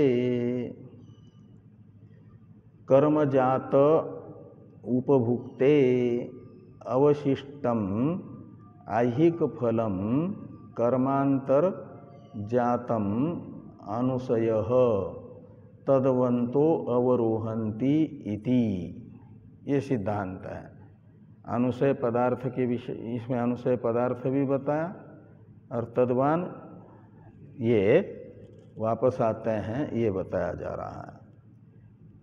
कर्मजात उपभुक्ते अवशिष्टम ऐहिक फलम कर्मांतर जातम अनुशयः तद्वंतो अवरोहन्ति इति। ये सिद्धांत है। अनुशय पदार्थ के विषय, इसमें अनुशय पदार्थ भी बताया और तद्वान ये वापस आते हैं ये बताया जा रहा है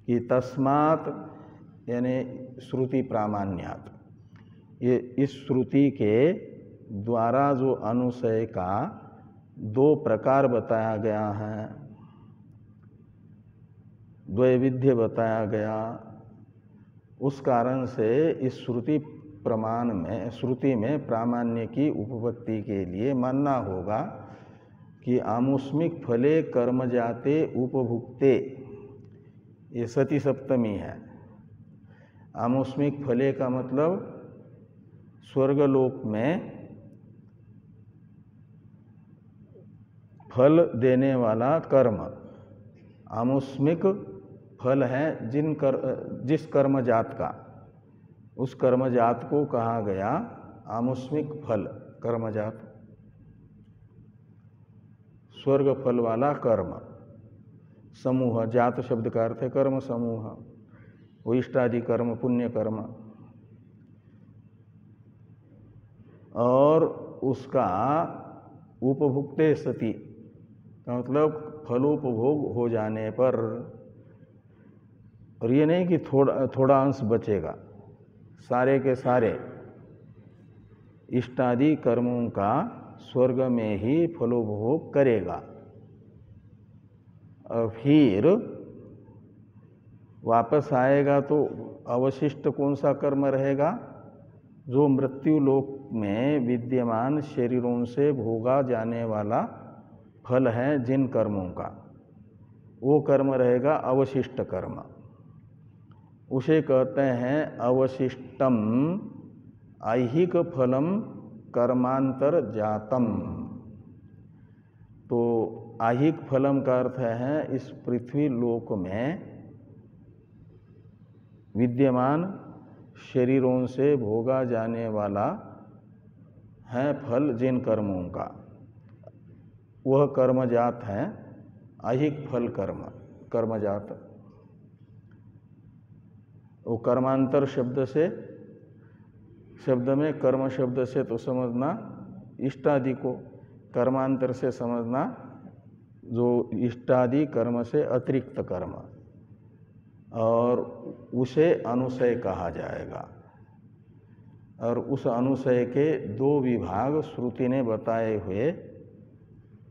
कि तस्मात् यानी श्रुति प्रामाण्यात्, ये इस श्रुति के द्वारा जो अनुशय का दो प्रकार बताया गया है, द्वैविध्य बताया गया, उस कारण से इस श्रुति प्रमाण में श्रुति में प्रामाण्य की उपपत्ति के लिए मानना होगा कि आमुष्मिक फले कर्म जाते उपभुक्ते, ये सती सप्तमी है। आमुष्मिक फले का मतलब स्वर्गलोक में फल देने वाला कर्म। आमुष्मिक फल है जिस कर्मजात का, उस कर्मजात को कहा गया आमुष्मिक फल। कर्मजात स्वर्ग फल वाला कर्म समूह, जात शब्द का अर्थ है कर्म समूह, वो इष्टादि कर्म, पुण्य कर्म, और उसका उपभुक्ते सति का मतलब फलोपभोग हो जाने पर, और ये नहीं कि थोड़ा अंश बचेगा, सारे के सारे इष्टादि कर्मों का स्वर्ग में ही फलोपभोग करेगा और फिर वापस आएगा तो अवशिष्ट कौन सा कर्म रहेगा? जो मृत्यु लोक में विद्यमान शरीरों से भोगा जाने वाला फल है जिन कर्मों का, वो कर्म रहेगा अवशिष्ट कर्म। उसे कहते हैं अवशिष्टम ऐहिक फलम कर्मांतर जातम। तो ऐहिक फलम का अर्थ है इस पृथ्वी लोक में विद्यमान शरीरों से भोगा जाने वाला है फल जिन कर्मों का, वह कर्मजात है ऐहिक फल कर्म, कर्मजात। वो कर्मांतर शब्द में कर्म शब्द से तो समझना इष्टादि को, कर्मांतर से समझना जो इष्टादि कर्म से अतिरिक्त कर्म, और उसे अनुशय कहा जाएगा। और उस अनुशय के दो विभाग श्रुति ने बताए हुए,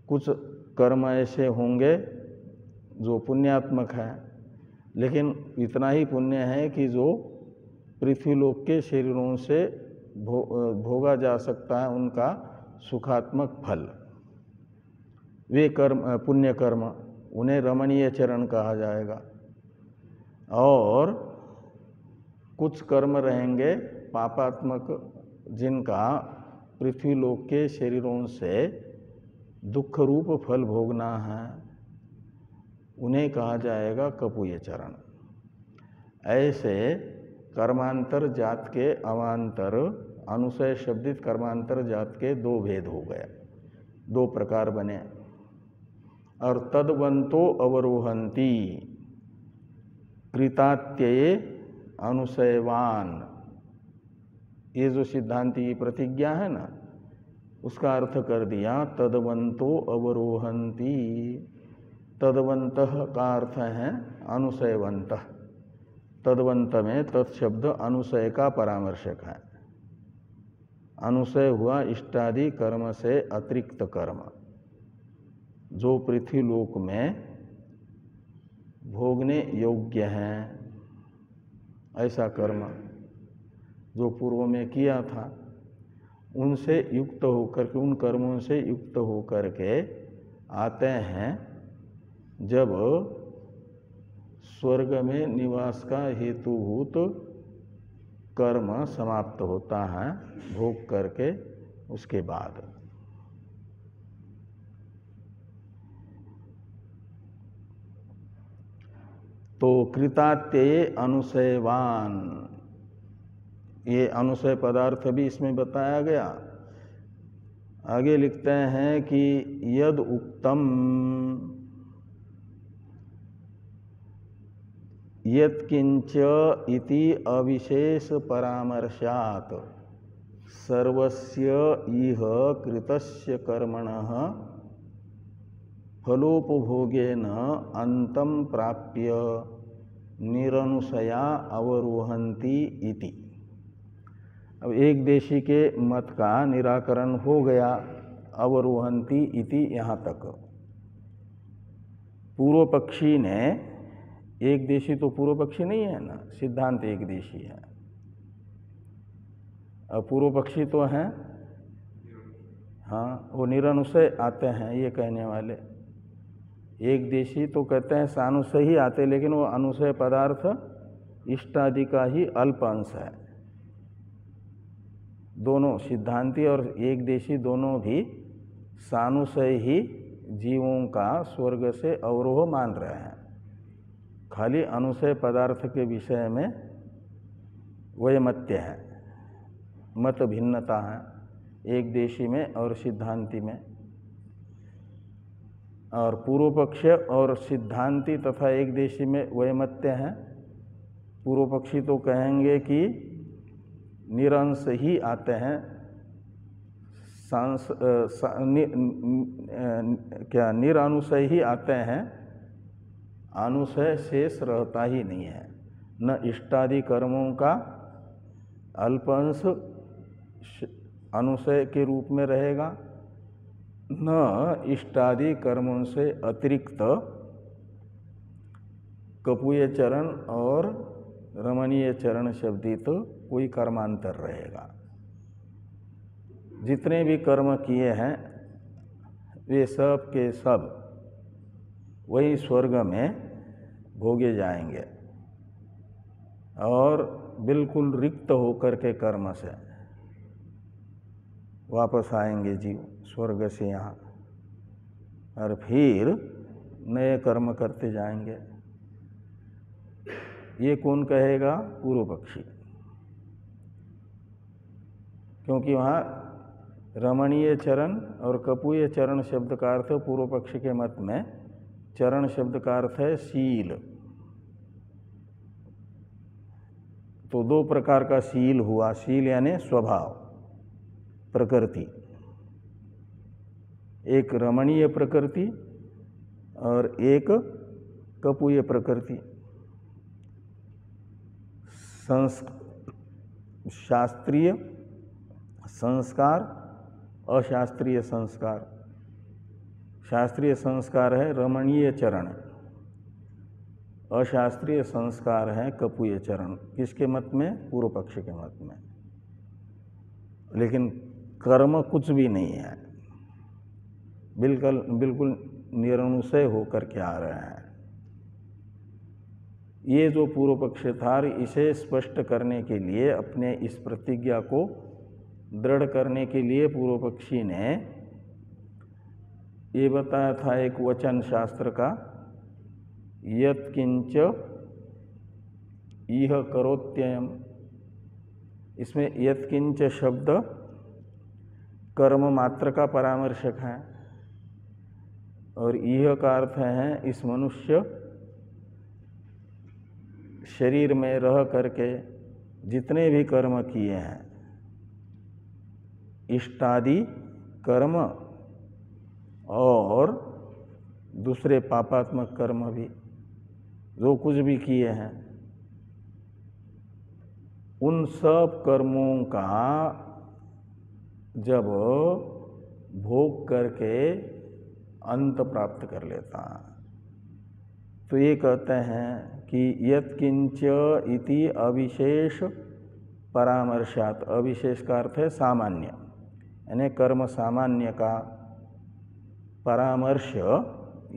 कुछ कर्म ऐसे होंगे जो पुण्यात्मक है, लेकिन इतना ही पुण्य है कि जो पृथ्वीलोक के शरीरों से भोगा जा सकता है, उनका सुखात्मक फल, वे कर्म पुण्य कर्म, उन्हें रमणीय चरण कहा जाएगा। और कुछ कर्म रहेंगे पापात्मक, जिनका पृथ्वीलोक के शरीरों से दुख रूप फल भोगना है, उन्हें कहा जाएगा कपूय चरण। ऐसे कर्मांतर जात के अवान्तर, अनुशय शब्दित कर्मांतर जात के दो भेद हो गए, दो प्रकार बने। और तद्वंतो अवरोहन्ति कृतात्यये अनुशयवान, ये जो सिद्धांति की प्रतिज्ञा है ना, उसका अर्थ कर दिया तद्वंतो अवरोहन्ति। तद्वन्तः का अर्थ है अनुशयवन्तः। तद्वंत में तत्शब्द अनुशय का परामर्शक है। अनुशय हुआ इष्टादि कर्म से अतिरिक्त कर्म, जो पृथ्वी लोक में भोगने योग्य हैं, ऐसा कर्म जो पूर्व में किया था, उनसे युक्त होकर के, उन कर्मों से युक्त होकर के आते हैं जब स्वर्ग में निवास का हेतुभूत कर्म समाप्त होता है भोग करके उसके बाद। तो कृतात्यये अनुशयवान, ये अनुशय पदार्थ भी इसमें बताया गया। आगे लिखते हैं कि यद उक्तम यत्किंच इति अविशेष परामर्शात् सर्वस्य इह कृतस्य कर्मणः फलोपभोगेन अंतं प्राप्य निरनुशया अवरोहन्ति इति। अब एक देशी के मत का निराकरण हो गया, अवरोहन्ति इति यहाँ तक। पूर्व पक्षी ने, एक देशी तो पूर्व पक्षी नहीं है ना, सिद्धांत एक देशी है। अब पूर्व पक्षी तो हैं, हाँ, वो निरनुशय आते हैं ये कहने वाले। एक देशी तो कहते हैं सानुशय ही आते, लेकिन वो अनुशय पदार्थ इष्टादि का ही अल्प अंश है। दोनों सिद्धांती और एक देशी दोनों भी सानुशय ही जीवों का स्वर्ग से अवरोह मान रहे हैं। खाली अनुशय पदार्थ के विषय में वैमत्य है, मत भिन्नता है एक देशी में और सिद्धांती में। और पूर्व पक्ष और सिद्धांती तथा एक देशी में वैमत्य है। पूर्व पक्षी तो कहेंगे कि निरंश ही आते हैं, निरनुशय ही आते हैं, अनुशय शेष रहता ही नहीं है। न इष्टादि कर्मों का अल्पंश अनुशय के रूप में रहेगा, न इष्टादि कर्मों से अतिरिक्त कपूय चरण और रमणीय चरण शब्दित कोई कर्मांतर रहेगा। जितने भी कर्म किए हैं वे सब के सब वही स्वर्ग में भोगे जाएंगे और बिल्कुल रिक्त होकर के कर्म से वापस आएंगे जीव स्वर्ग से यहाँ, और फिर नए कर्म करते जाएंगे। ये कौन कहेगा? पूर्व पक्षी, क्योंकि वहाँ रमणीय चरण और कपूय चरण शब्द का अर्थ पूर्व पक्ष के मत में चरण शब्द का अर्थ है शील। तो दो प्रकार का शील हुआ, शील यानी स्वभाव, प्रकृति। एक रमणीय प्रकृति और एक कपूय प्रकृति। शास्त्रीय संस्कार, अशास्त्रीय संस्कार। शास्त्रीय संस्कार है रमणीय चरण, अशास्त्रीय संस्कार है कपूय चरण। किसके मत में? पूर्व पक्ष के मत में। लेकिन कर्म कुछ भी नहीं है, बिल्कुल निरनुशय होकर के आ रहे हैं। ये जो पूर्व पक्ष था, इसे स्पष्ट करने के लिए, अपने इस प्रतिज्ञा को दृढ़ करने के लिए पूर्व पक्षी ने ये बताया था एक वचन शास्त्र का, यत्किंच इह करोत्ययम्। इसमें यत्किंच शब्द कर्म मात्र का परामर्शक है और इह का अर्थ है इस मनुष्य शरीर में रह करके जितने भी कर्म किए हैं, इष्टादि कर्म और दूसरे पापात्मक कर्म भी जो कुछ भी किए हैं, उन सब कर्मों का जब भोग करके अंत प्राप्त कर लेता है तो ये कहते हैं कि यत्किंच इति अविशेष परामर्शात। अविशेष का अर्थ है सामान्य, यानी कर्म सामान्य का परामर्श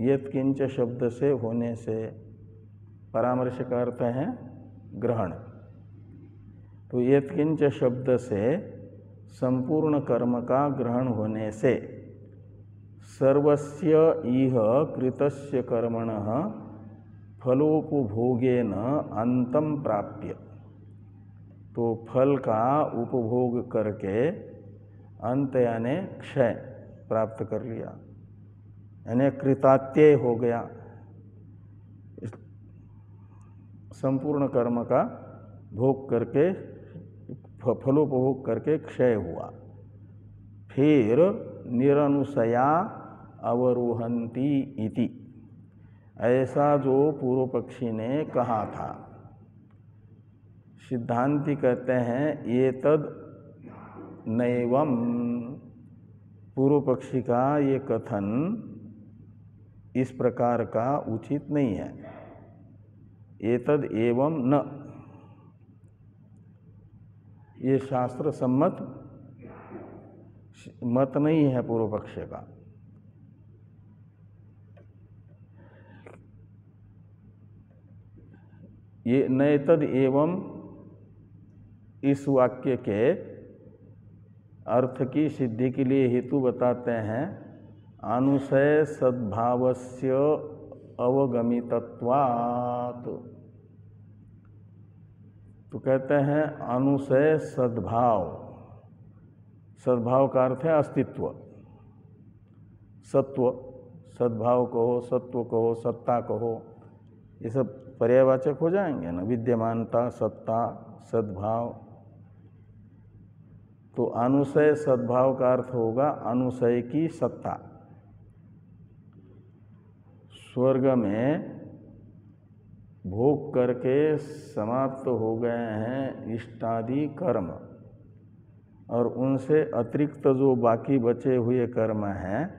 यत्किंच शब्द से होने से, परामर्श का अर्थ है ग्रहण, तो यत्किंच शब्द से संपूर्ण कर्म का ग्रहण होने से सर्वस्य इह कृतस्य कर्मणः फलोपभोगेन अंतम प्राप्य। तो फल का उपभोग करके अंत यानी क्षय प्राप्त कर लिया, यानी कृतात्यय हो गया, संपूर्ण कर्म का भोग करके फलोपभोग करके क्षय हुआ। फिर निरनुसया अवरोहंती इति, ऐसा जो पूर्व पक्षी ने कहा था, सिद्धांती कहते हैं ये तद नैवम, पूर्व पक्षी का ये कथन इस प्रकार का उचित नहीं है। एतद एवं न, ये शास्त्र सम्मत मत नहीं है पूर्व पक्ष का। ये नैतद एवं इस वाक्य के अर्थ की सिद्धि के लिए हेतु बताते हैं अनुशय सद्भावस्य अवगमितत्वात्। तो कहते हैं अनुशय सद्भाव, सद्भाव का अर्थ है अस्तित्व, सत्व, सद्भाव कहो, सत्व कहो, सत्ता कहो, ये सब पर्यायवाचक हो जाएंगे ना, विद्यमानता, सत्ता, सद्भाव। तो अनुशय सद्भाव का अर्थ होगा अनुशय की सत्ता। स्वर्ग में भोग करके समाप्त हो गए हैं इष्टादि कर्म, और उनसे अतिरिक्त जो बाकी बचे हुए कर्म हैं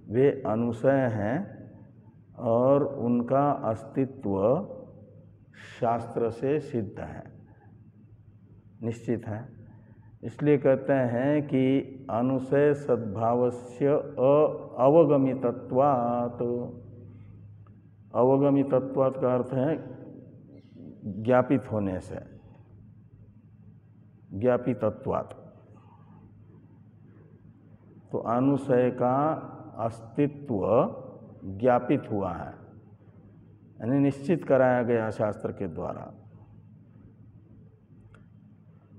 वे अनुशय हैं, और उनका अस्तित्व शास्त्र से सिद्ध है, निश्चित है। इसलिए कहते हैं कि अनुशय सद्भावस्य अवगमितत्वात्। अवगमितत्वात् का अर्थ है ज्ञापित होने से, ज्ञापितत्वात्। तो अनुशय का अस्तित्व ज्ञापित हुआ है, यानी निश्चित कराया गया शास्त्र के द्वारा,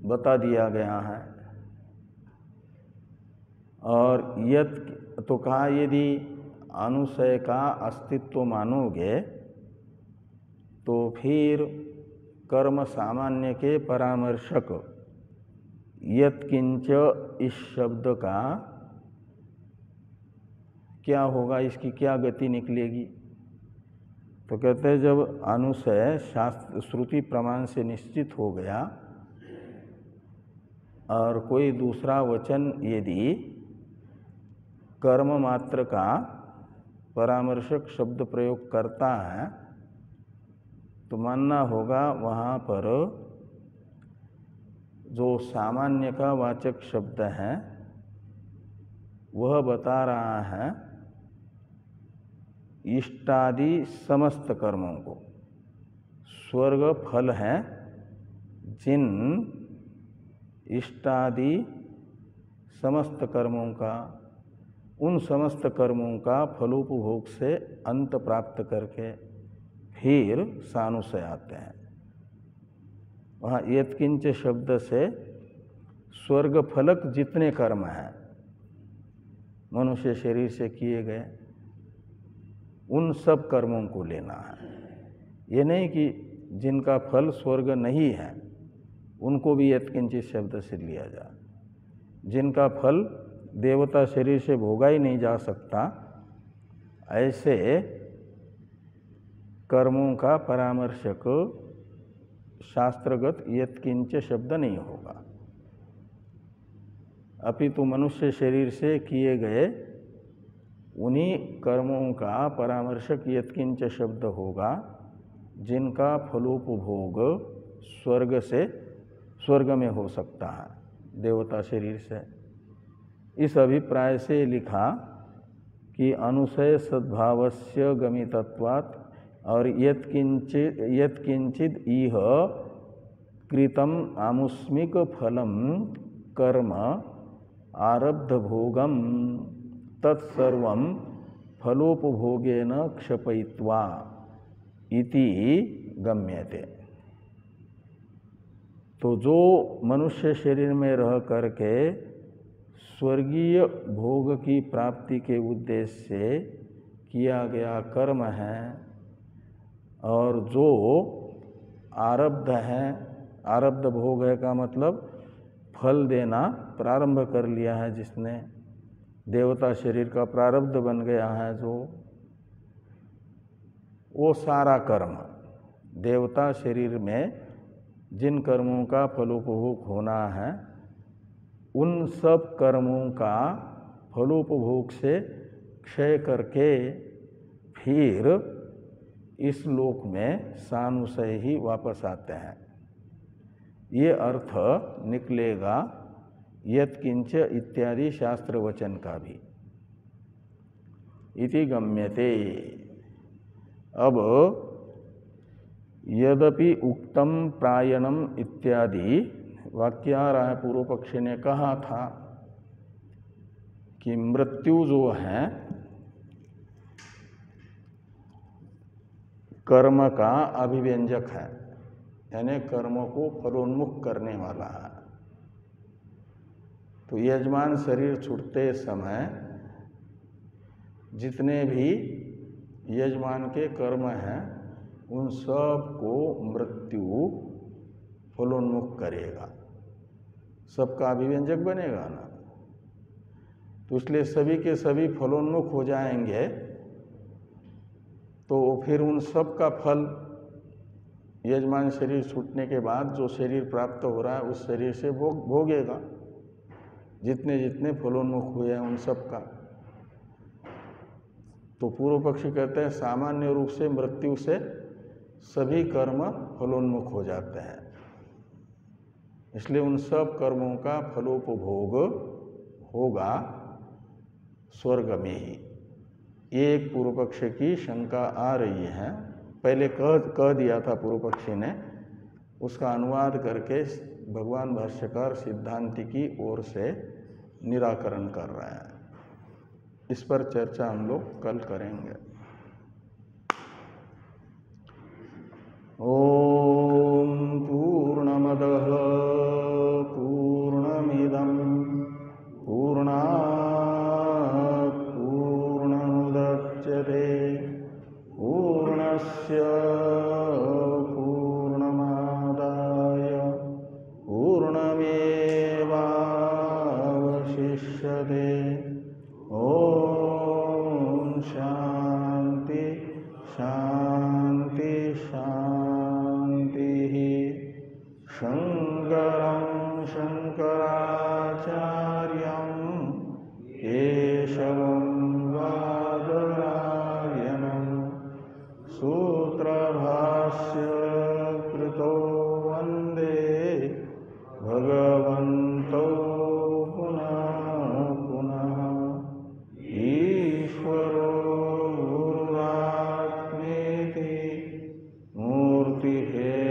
बता दिया गया है। और यत तो कहा यदि अनुशय का अस्तित्व मानोगे तो फिर कर्म सामान्य के परामर्शक यत्किंच इस शब्द का क्या होगा, इसकी क्या गति निकलेगी। तो कहते हैं जब अनुशय शास्त्र श्रुति प्रमाण से निश्चित हो गया और कोई दूसरा वचन यदि कर्म मात्र का परामर्शक शब्द प्रयोग करता है तो मानना होगा वहाँ पर जो सामान्य का वाचक शब्द है वह बता रहा है इष्टादि समस्त कर्मों को। स्वर्ग फल है जिन इष्टादि समस्त कर्मों का, उन समस्त कर्मों का फलोपभोग से अंत प्राप्त करके फिर सानुशय आते हैं। वहाँ यत्किंच शब्द से स्वर्ग फलक जितने कर्म हैं मनुष्य शरीर से किए गए उन सब कर्मों को लेना है। ये नहीं कि जिनका फल स्वर्ग नहीं है उनको भी यत्किंचित शब्द से लिया जाए। जिनका फल देवता शरीर से भोगा ही नहीं जा सकता ऐसे कर्मों का परामर्शक शास्त्रगत यत्किंच शब्द नहीं होगा, अपितु मनुष्य शरीर से किए गए उन्हीं कर्मों का परामर्शक यत्किंच शब्द होगा जिनका फलोपभोग स्वर्ग में हो सकता है, देवता शरीर से। इस अभिप्राय से लिखा कि अनुशय सद्भावस्य गमितत्वात् और यत्किंचिद इह कृतम आमुष्मिक फलम कर्म आरब्ध भोगम तत्सर्वं फलोपभोगेन क्षपयित्वा इति गम्यते। तो जो मनुष्य शरीर में रह करके स्वर्गीय भोग की प्राप्ति के उद्देश्य से किया गया कर्म है और जो आरब्ध है, आरब्ध भोग है का मतलब फल देना प्रारंभ कर लिया है, जिसने देवता शरीर का प्रारब्ध बन गया है, जो वो सारा कर्म देवता शरीर में जिन कर्मों का फलोपभोग होना है उन सब कर्मों का फलोपभोग से क्षय करके फिर इस लोक में सानुशय ही वापस आते हैं। ये अर्थ निकलेगा यत्किंच इत्यादि शास्त्र वचन का भी। इति गम्यते। अब यद्यपि उक्तम प्रायणम इत्यादि वाक्य आ रहा है, पूर्व पक्षी ने कहा था कि मृत्यु जो है कर्म का अभिव्यंजक है, यानी कर्मों को फलोन्मुख करने वाला है। तो यजमान शरीर छूटते समय जितने भी यजमान के कर्म हैं उन सब को मृत्यु फलोन्मुख करेगा, सबका अभिव्यंजक बनेगा ना। तो इसलिए सभी के सभी फलोन्मुख हो जाएंगे, तो फिर उन सब का फल यजमान शरीर छूटने के बाद जो शरीर प्राप्त हो रहा है उस शरीर से भोगेगा, जितने जितने फलोन्मुख हुए हैं उन सब का। तो पूर्व पक्षी कहते हैं सामान्य रूप से मृत्यु से सभी कर्म फलोन्मुख हो जाते हैं, इसलिए उन सब कर्मों का फलोपभोग होगा स्वर्ग में ही। ये एक पूर्व पक्ष की शंका आ रही है, पहले कह दिया था पूर्व पक्षी ने, उसका अनुवाद करके भगवान भाष्यकार सिद्धांति की ओर से निराकरण कर रहे हैं। इस पर चर्चा हम लोग कल करेंगे। ओम पूर्णमदः पूर्णमिदं पूर्णात् पूर्णमुदच्यते पूर्णस्य पूर्णमादाय पूर्णमेवावशिष्यते। ओम शांति शांति शांति। शंकरं शंकराचार्यं केशवं बादरायणं सूत्रभाष्य कृतो वन्दे भगवन्तौ पुनः पुनः। ईश्वरो गुरुरात्मेति मूर्तिभेदविभागिने